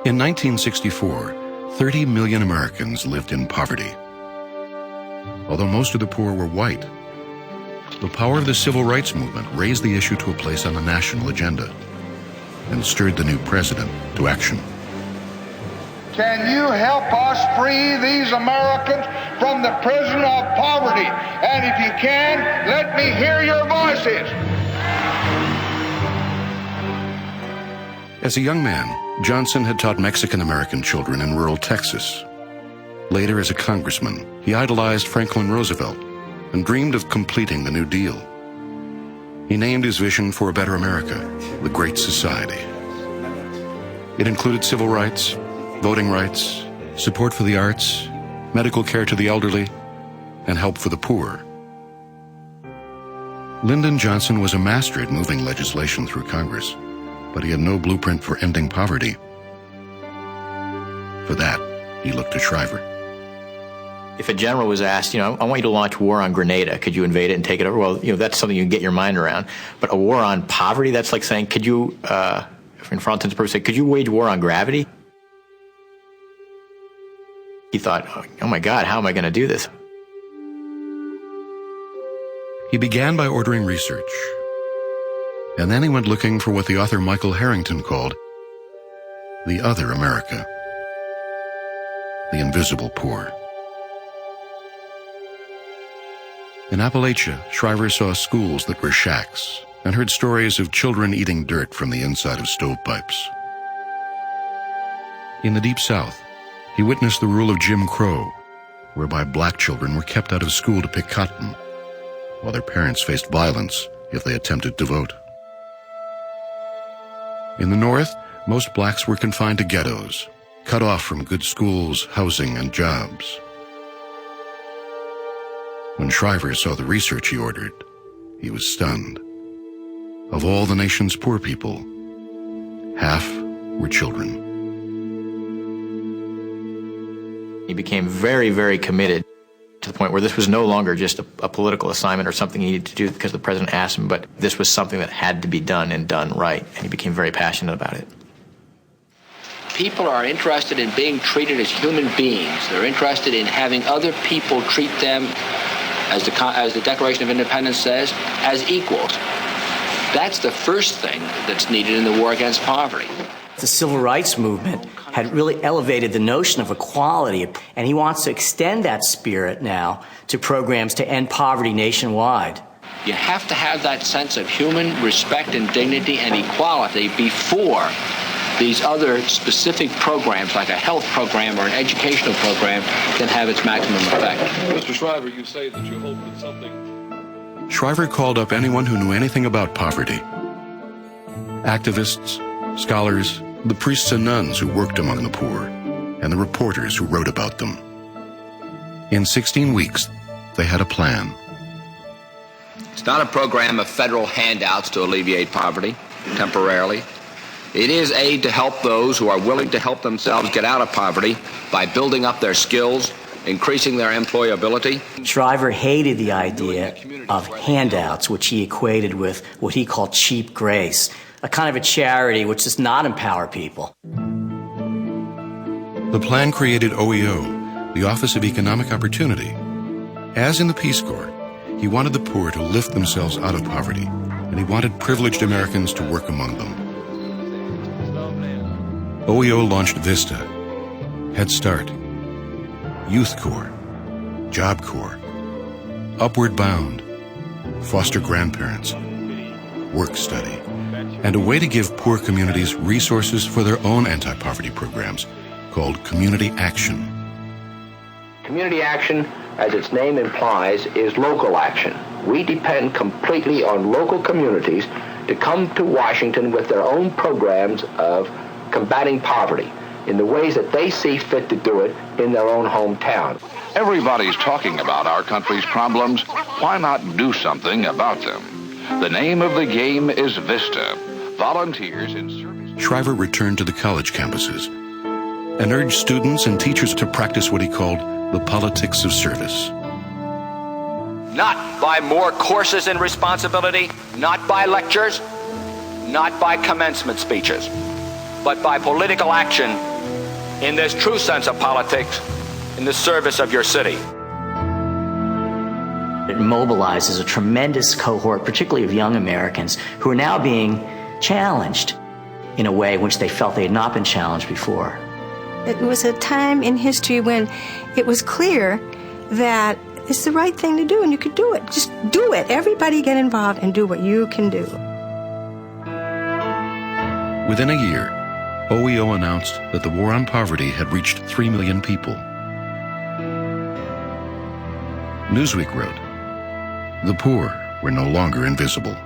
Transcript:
In 1964, 30 million Americans lived in poverty. Although most of the poor were white, the power of the civil rights movement raised the issue to a place on the national agenda and stirred the new president to action. Can you help us free these Americans from the prison of poverty? And if you can, let me hear your voices. As a young man, Johnson had taught Mexican-American children in rural Texas. Later, as a congressman, he idolized Franklin Roosevelt and dreamed of completing the New Deal. He named his vision for a better America, the Great Society. It included civil rights, voting rights, support for the arts, medical care to the elderly, and help for the poor. Lyndon Johnson was a master at moving legislation through Congress, but he had no blueprint for ending poverty. For that, he looked to Shriver. If a general was asked, I want you to launch war on Grenada, could you invade it and take it over? Well, that's something you can get your mind around. But a war on poverty, that's like saying, could you, in Franklin purpose, say, could you wage war on gravity? He thought, oh my God, how am I going to do this? He began by ordering research. And then he went looking for what the author Michael Harrington called the other America, the invisible poor. In Appalachia, Shriver saw schools that were shacks and heard stories of children eating dirt from the inside of stovepipes. In the Deep South, he witnessed the rule of Jim Crow, whereby black children were kept out of school to pick cotton, while their parents faced violence if they attempted to vote. In the North, most blacks were confined to ghettos, cut off from good schools, housing, and jobs. When Shriver saw the research he ordered, he was stunned. Of all the nation's poor people, half were children. He became very, very committed to the point where this was no longer just a political assignment or something he needed to do because the president asked him, but this was something that had to be done and done right, and he became very passionate about it. People are interested in being treated as human beings. They're interested in having other people treat them, as the Declaration of Independence says, as equals. That's the first thing that's needed in the war against poverty. The civil rights movement had really elevated the notion of equality, and he wants to extend that spirit now to programs to end poverty nationwide. You have to have that sense of human respect and dignity and equality before these other specific programs, like a health program or an educational program, can have its maximum effect. Mr. Shriver, you say that you hope that something... Shriver called up anyone who knew anything about poverty. Activists, scholars, the priests and nuns who worked among the poor, and the reporters who wrote about them. In 16 weeks, they had a plan. It's not a program of federal handouts to alleviate poverty temporarily. It is aid to help those who are willing to help themselves get out of poverty by building up their skills, increasing their employability. Shriver hated the idea of handouts, which he equated with what he called cheap grace, a kind of a charity which does not empower people. The plan created OEO, the Office of Economic Opportunity. As in the Peace Corps, he wanted the poor to lift themselves out of poverty, and he wanted privileged Americans to work among them. OEO launched VISTA, Head Start, Youth Corps, Job Corps, Upward Bound, Foster Grandparents, Work Study, and a way to give poor communities resources for their own anti-poverty programs called Community Action. Community action, as its name implies, is local action. We depend completely on local communities to come to Washington with their own programs of combating poverty in the ways that they see fit to do it in their own hometown. Everybody's talking about our country's problems. Why not do something about them? The name of the game is VISTA. Volunteers in service. Shriver returned to the college campuses and urged students and teachers to practice what he called the politics of service. Not by more courses and responsibility, not by lectures, not by commencement speeches, but by political action in this true sense of politics in the service of your city. It mobilizes a tremendous cohort, particularly of young Americans, who are now being challenged in a way in which they felt they had not been challenged before. It was a time in history when it was clear that it's the right thing to do and you could do it. Just do it. Everybody get involved and do what you can do. Within a year, OEO announced that the war on poverty had reached 3 million people. Newsweek wrote, "The poor were no longer invisible."